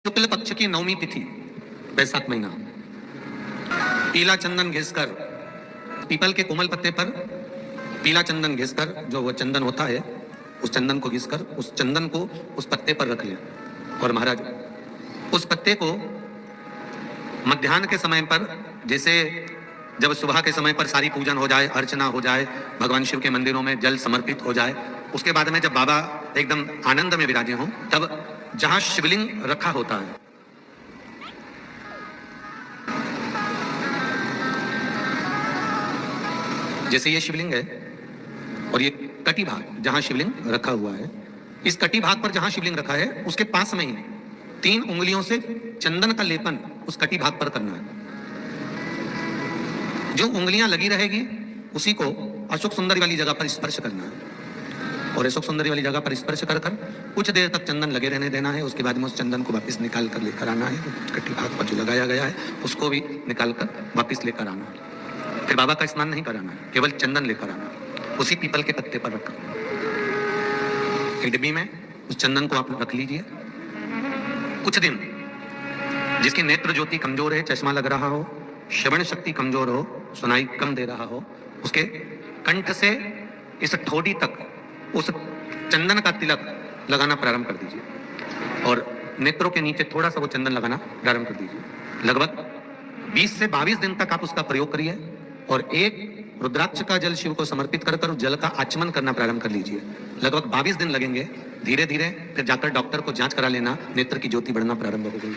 शुक्ल पक्ष की नवमी तिथि, बैसाख महीना, पीला चंदन घिसकर पीपल के कोमल पत्ते पर पीला चंदन घिसकर, जो वो चंदन होता है, उस चंदन को घिसकर उस चंदन को उस पत्ते पर रख ले। और महाराज उस पत्ते को मध्याह्न के समय पर, जैसे जब सुबह के समय पर सारी पूजन हो जाए, अर्चना हो जाए, भगवान शिव के मंदिरों में जल समर्पित हो जाए, उसके बाद में जब बाबा एकदम आनंद में विराजे हों, तब जहां शिवलिंग रखा होता है, जैसे ये शिवलिंग है और ये कटी भाग जहां शिवलिंग रखा हुआ है, इस कटी भाग पर जहां शिवलिंग रखा है उसके पास में ही 3 उंगलियों से चंदन का लेपन उस कटी भाग पर करना है। जो उंगलियां लगी रहेगी उसी को अशोक सुंदरी वाली जगह पर स्पर्श करना है, और अशोक सुंदरी वाली जगह पर स्पर्श कर कर कुछ देर तक चंदन लगे रहने देना है। उसके बाद में उस चंदन को वापस निकाल कर लेकर आना है, कटी भाग पर जो लगाया गया है उसको भी निकाल कर वापस लेकर आना है। फिर बाबा का स्नान नहीं कराना है, केवल चंदन लेकर आना है, उसी पीपल के पत्ते पर रखकर एक डिब्बी में उस चंदन को आप रख लीजिए। कुछ दिन जिसकी नेत्र ज्योति कमजोर है, चश्मा लग रहा हो, श्रवण शक्ति कमजोर हो, सुनाई कम दे रहा हो, उसके कंठ से इस ठोड़ी तक उस चंदन का तिलक लगाना प्रारंभ कर दीजिए और नेत्रों के नीचे थोड़ा सा वो चंदन लगाना प्रारंभ कर दीजिए। लगभग 20 से 22 दिन तक आप उसका प्रयोग करिए और एक रुद्राक्ष का जल शिव को समर्पित कर उस जल का आचमन करना प्रारंभ कर लीजिए। लगभग 22 दिन लगेंगे। धीरे धीरे फिर जाकर डॉक्टर को जांच करा लेना, नेत्र की ज्योति बढ़ना प्रारंभ हो गई।